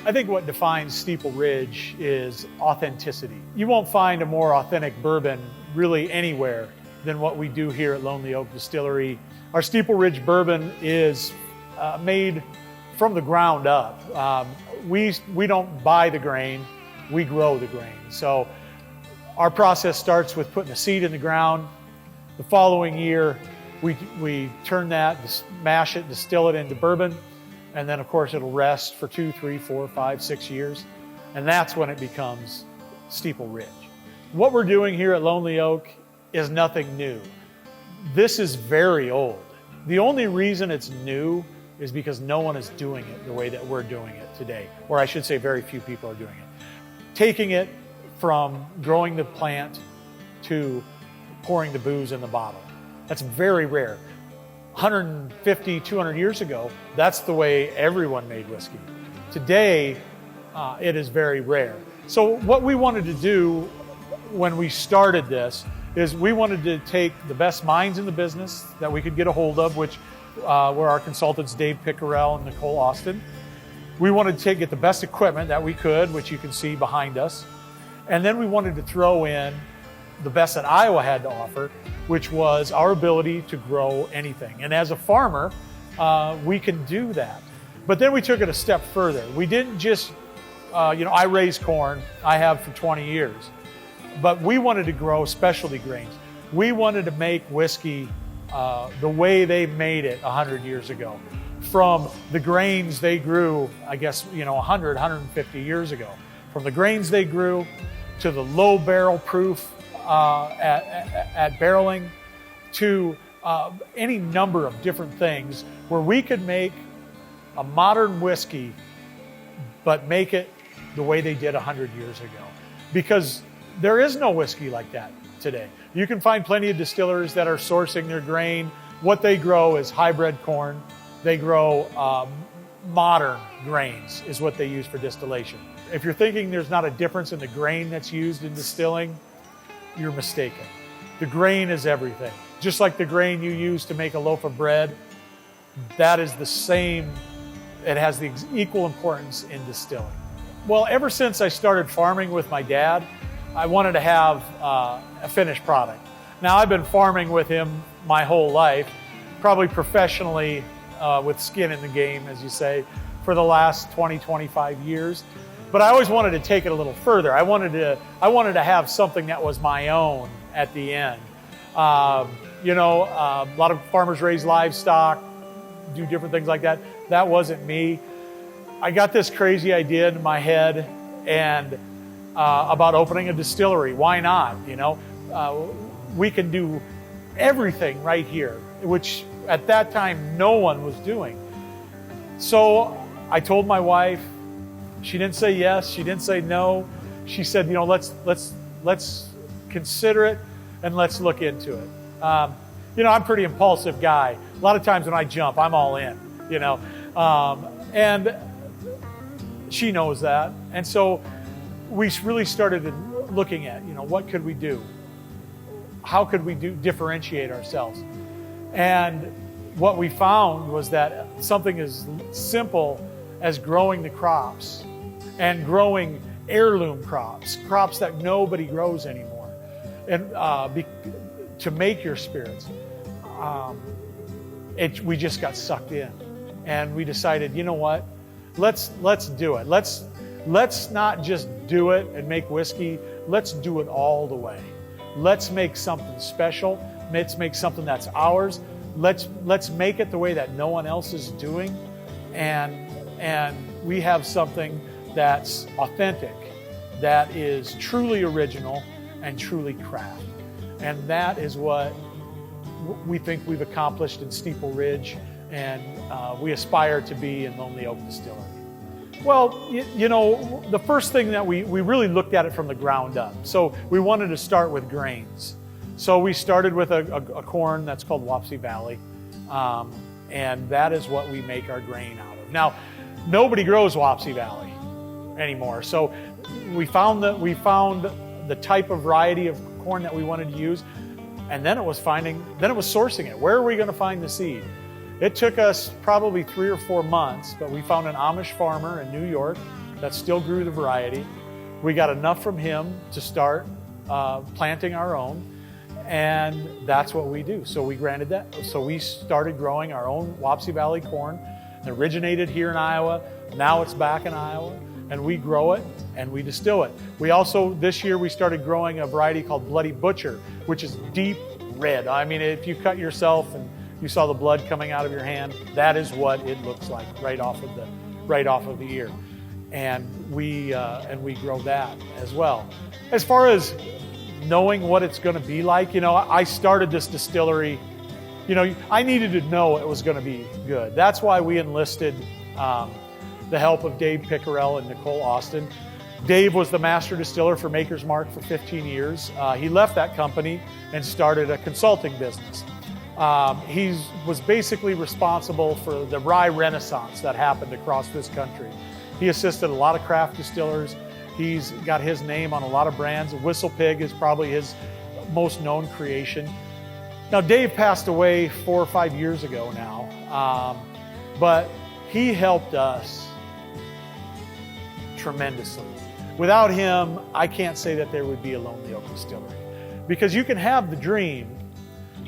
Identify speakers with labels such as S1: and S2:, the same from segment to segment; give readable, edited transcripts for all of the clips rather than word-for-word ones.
S1: I think what defines Steeple Ridge is authenticity. You won't find a more authentic bourbon really anywhere than what we do here at Lonely Oak Distillery. Our Steeple Ridge bourbon is made from the ground up. We don't buy the grain, we grow the grain. So our process starts with putting a seed in the ground. The following year, we turn that, mash it, distill it into bourbon, and then of course it'll rest for 2, 3, 4, 5, 6 years. And that's when it becomes Steeple Ridge. What we're doing here at Lonely Oak is nothing new. This is very old. The only reason it's new is because no one is doing it the way that we're doing it today. Or I should say very few people are doing it. Taking it from growing the plant to pouring the booze in the bottle. That's very rare. 150, 200 years ago, that's the way everyone made whiskey. Today, it is very rare. So what we wanted to do when we started this is we wanted to take the best minds in the business that we could get a hold of, which were our consultants, Dave Pickerell and Nicole Austin. We wanted to get the best equipment that we could, which you can see behind us. And then we wanted to throw in the best that Iowa had to offer, which was our ability to grow anything. And as a farmer, we can do that. But then we took it a step further. We didn't just, I raise corn, I have for 20 years, but we wanted to grow specialty grains. We wanted to make whiskey the way they made it 100 years ago, from the grains they grew, I guess, 100, 150 years ago. From the grains they grew to the low barrel proof at barreling, to any number of different things where we could make a modern whiskey, but make it the way they did 100 years ago. Because there is no whiskey like that today. You can find plenty of distillers that are sourcing their grain. What they grow is hybrid corn. They grow modern grains is what they use for distillation. If you're thinking there's not a difference in the grain that's used in distilling, you're mistaken. The grain is everything. Just like the grain you use to make a loaf of bread, that is the same. It has the equal importance in distilling. Well, ever since I started farming with my dad, I wanted to have a finished product. Now, I've been farming with him my whole life, probably professionally with skin in the game, as you say, for the last 20, 25 years. But I always wanted to take it a little further. I wanted to have something that was my own at the end. A lot of farmers raise livestock, do different things like that. That wasn't me. I got this crazy idea in my head and about opening a distillery. Why not? We can do everything right here, which at that time no one was doing. So I told my wife. She didn't say yes. She didn't say no. She said, let's consider it and let's look into it. I'm a pretty impulsive guy. A lot of times when I jump, I'm all in. And she knows that. And so we really started looking at, what could we do? How could we differentiate ourselves? And what we found was that something as simple as growing the crops and growing heirloom crops that nobody grows anymore, and to make your spirits, we just got sucked in, and we decided, you know what, let's do it. Let's not just do it and make whiskey. Let's do it all the way. Let's make something special. Let's make something that's ours. Let's make it the way that no one else is doing, and we have something that's authentic, that is truly original and truly craft. And that is what we think we've accomplished in Steeple Ridge, and we aspire to be in Lonely Oak Distillery. Well, the first thing that we really looked at it from the ground up. So we wanted to start with grains. So we started with a corn that's called Wapsie Valley, and that is what we make our grain out of. Now, nobody grows Wapsie Valley anymore. So we found the type of variety of corn that we wanted to use, and then it was sourcing it. Where are we going to find the seed? It took us probably 3 or 4 months, but we found an Amish farmer in New York that still grew the variety. We got enough from him to start planting our own, and that's what we do. So we granted that. So we started growing our own Wapsie Valley corn. It originated here in Iowa. Now it's back in Iowa, and we grow it and we distill it. We also, this year, we started growing a variety called Bloody Butcher, which is deep red. I mean, if you cut yourself and you saw the blood coming out of your hand, that is what it looks like right off of the ear. And we grow that as well. As far as knowing what it's going to be like, I started this distillery. I needed to know it was going to be good. That's why we enlisted the help of Dave Pickerell and Nicole Austin. Dave was the master distiller for Maker's Mark for 15 years. He left that company and started a consulting business. He was basically responsible for the rye renaissance that happened across this country. He assisted a lot of craft distillers. He's got his name on a lot of brands. Whistle Pig is probably his most known creation. Now, Dave passed away 4 or 5 years ago now, but he helped us tremendously. Without him, I can't say that there would be a Lonely Oak Distillery. Because you can have the dream,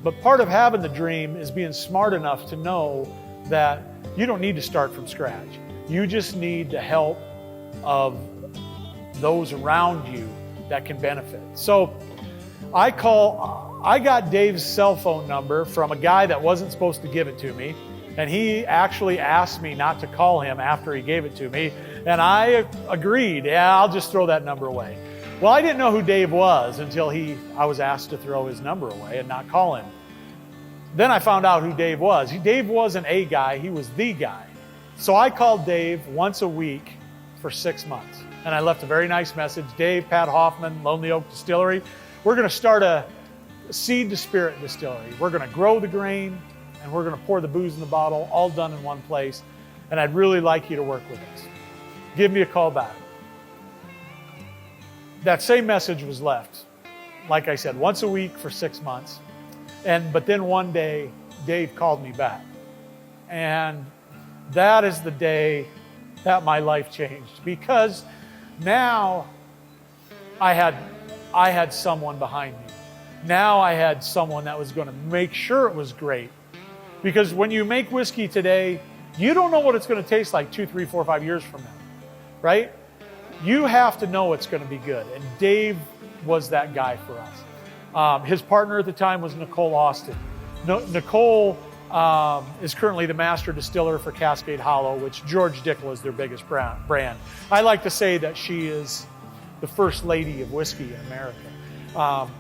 S1: but part of having the dream is being smart enough to know that you don't need to start from scratch. You just need the help of those around you that can benefit. So I got Dave's cell phone number from a guy that wasn't supposed to give it to me, and he actually asked me not to call him after he gave it to me, and I agreed. Yeah, I'll just throw that number away. Well, I didn't know who Dave was until I was asked to throw his number away and not call him. Then I found out who Dave was. Dave wasn't a guy, he was the guy. So I called Dave once a week for 6 months, and I left a very nice message. Dave, Pat Hoffmann, Lonely Oak Distillery. We're going to start a seed to spirit distillery. We're going to grow the grain, and we're going to pour the booze in the bottle, all done in one place. And I'd really like you to work with us. Give me a call back. That same message was left, like I said, once a week for 6 months. But then one day, Dave called me back. And that is the day that my life changed, because now I had someone behind me. Now I had someone that was going to make sure it was great. Because when you make whiskey today, you don't know what it's going to taste like 2, 3, 4, 5 years from now, right? You have to know it's going to be good. And Dave was that guy for us. His partner at the time was Nicole Austin. Nicole is currently the master distiller for Cascade Hollow, which George Dickel is their biggest brand. I like to say that she is the first lady of whiskey in America.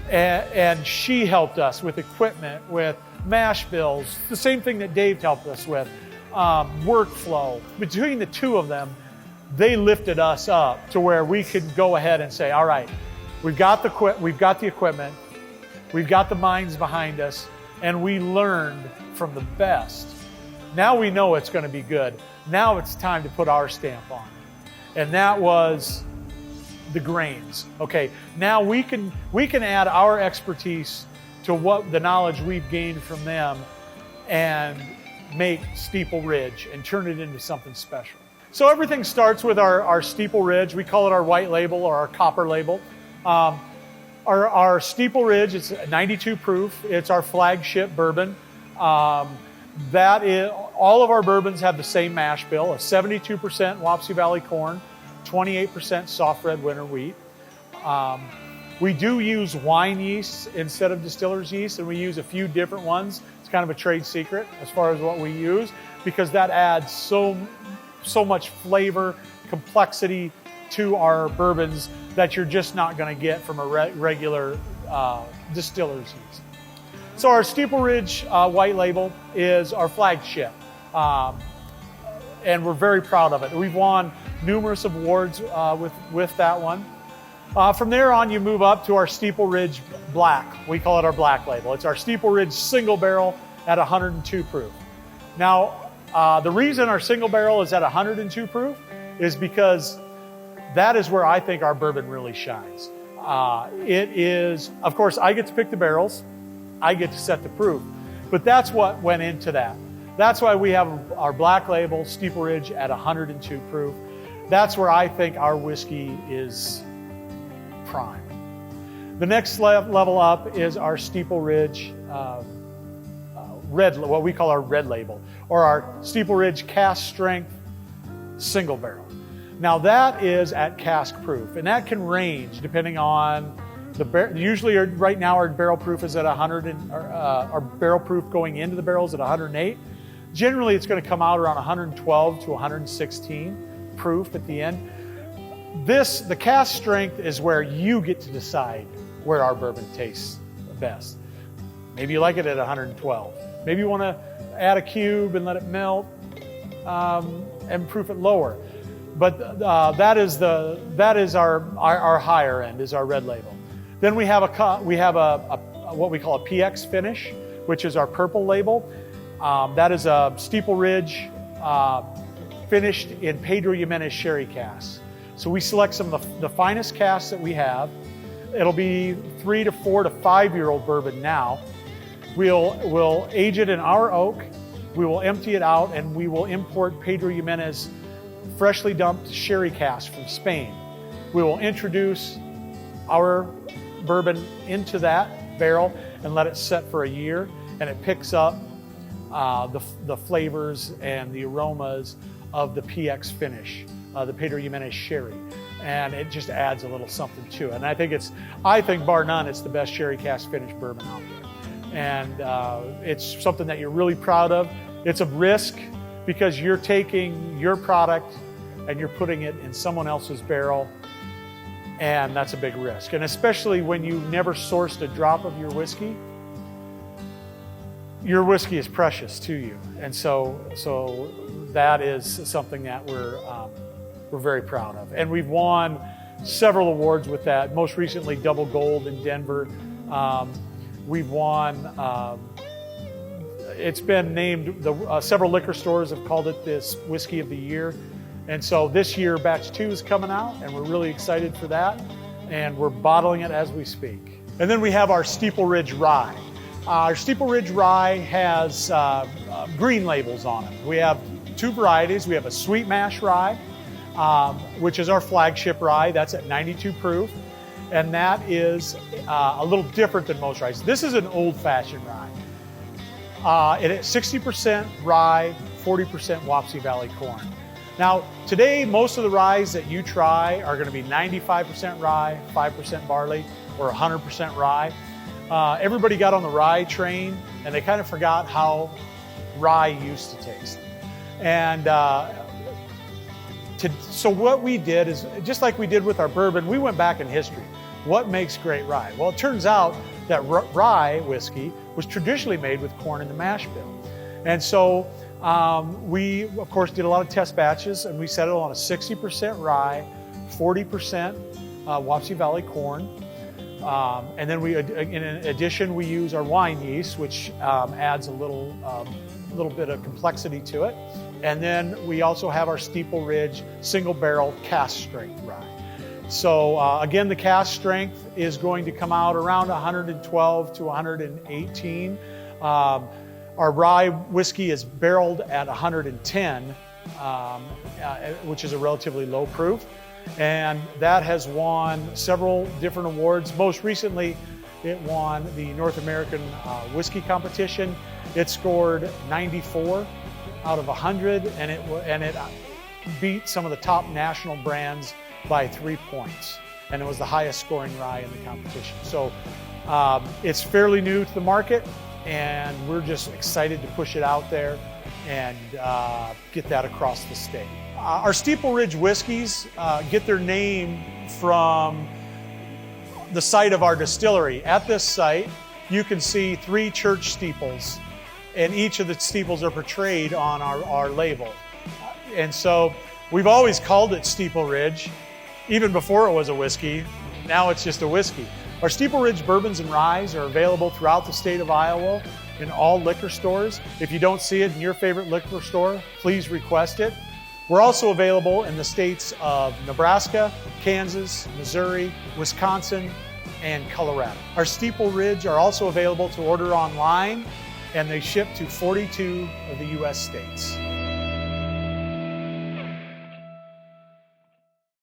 S1: And she helped us with equipment, with mash bills, the same thing that Dave helped us with, workflow. Between the two of them, they lifted us up to where we could go ahead and say, all right, we've got the equipment, we've got the minds behind us, and we learned from the best. Now we know it's going to be good. Now it's time to put our stamp on it. And that was the grains. Okay, now we can add our expertise to what the knowledge we've gained from them and make Steeple Ridge and turn it into something special. So everything starts with our Steeple Ridge. We call it our white label or our copper label. Our Steeple Ridge, it's 92 proof. It's our flagship bourbon. That is, all of our bourbons have the same mash bill, a 72% Wapsie Valley corn, 28% soft red winter wheat. We do use wine yeast instead of distiller's yeast, and we use a few different ones. It's kind of a trade secret as far as what we use, because that adds so much flavor, complexity to our bourbons that you're just not going to get from a regular distiller's yeast. So our Steeple Ridge white label is our flagship, and we're very proud of it. We've won numerous awards with that one. From there on, you move up to our Steeple Ridge Black. We call it our black label. It's our Steeple Ridge single barrel at 102 proof. Now, the reason our single barrel is at 102 proof is because that is where I think our bourbon really shines. It is, of course, I get to pick the barrels. I get to set the proof. But that's what went into that. That's why we have our black label, Steeple Ridge, at 102 proof. That's where I think our whiskey is prime. The next level up is our Steeple Ridge what we call our red label, or our Steeple Ridge cask strength single barrel. Now that is at cask proof, and that can range depending on usually right now our barrel proof is at 100, and our barrel proof going into the barrel is at 108. Generally it's going to come out around 112 to 116 proof at the end. The cask strength is where you get to decide where our bourbon tastes best. Maybe you like it at 112. Maybe you want to add a cube and let it melt and proof it lower. But that is our higher end, is our red label. Then we have what we call a PX finish, which is our purple label. That is a Steeple Ridge finished in Pedro Jimenez sherry casks. So we select some of the finest casks that we have. It'll be 3 to 4 to 5-year-old bourbon now. We'll age it in our oak. We will empty it out, and we will import Pedro Jimenez freshly dumped sherry cask from Spain. We will introduce our bourbon into that barrel and let it set for a year, and it picks up the flavors and the aromas of the PX finish, the Pedro Jimenez sherry, and it just adds a little something to it. And I think bar none, it's the best sherry cask finished bourbon out there, and it's something that you're really proud of. It's a risk because you're taking your product and you're putting it in someone else's barrel, and that's a big risk. And especially when you never sourced a drop of your whiskey is precious to you. And so that is something that we're very proud of. And we've won several awards with that, most recently double gold in Denver. We've won, it's been named, several liquor stores have called it this whiskey of the year. And so this year, batch 2 is coming out, and we're really excited for that. And we're bottling it as we speak. And then we have our Steeple Ridge Rye. Our Steeple Ridge Rye has green labels on it. We have 2 varieties. We have a sweet mash rye, which is our flagship rye. That's at 92 proof. And that is a little different than most ryes. This is an old-fashioned rye. It is 60% rye, 40% Wapsie Valley corn. Now, today, most of the ryes that you try are going to be 95% rye, 5% barley, or 100% rye. Everybody got on the rye train, and they kind of forgot how rye used to taste. And so what we did is, just like we did with our bourbon, we went back in history. What makes great rye? Well, it turns out that rye whiskey was traditionally made with corn in the mash bill. And so we, of course, did a lot of test batches, and we settled on a 60% rye, 40% Wapsie Valley corn. And then in addition, we use our wine yeast, which adds a little bit of complexity to it. And then we also have our Steeple Ridge single barrel cask strength rye. So again, the cask strength is going to come out around 112 to 118. Our rye whiskey is barreled at 110, which is a relatively low proof. And that has won several different awards. Most recently, it won the North American Whiskey Competition. It scored 94 out of 100, and it beat some of the top national brands by 3 points. And it was the highest scoring rye in the competition. So it's fairly new to the market, and we're just excited to push it out there and get that across the state. Our Steeple Ridge whiskeys get their name from the site of our distillery. At this site, you can see 3 church steeples, and each of the steeples are portrayed on our label. And so we've always called it Steeple Ridge, even before it was a whiskey. Now it's just a whiskey. Our Steeple Ridge bourbons and ryes are available throughout the state of Iowa in all liquor stores. If you don't see it in your favorite liquor store, please request it. We're also available in the states of Nebraska, Kansas, Missouri, Wisconsin, and Colorado. Our Steeple Ridge are also available to order online, and they ship to 42 of the U.S. states.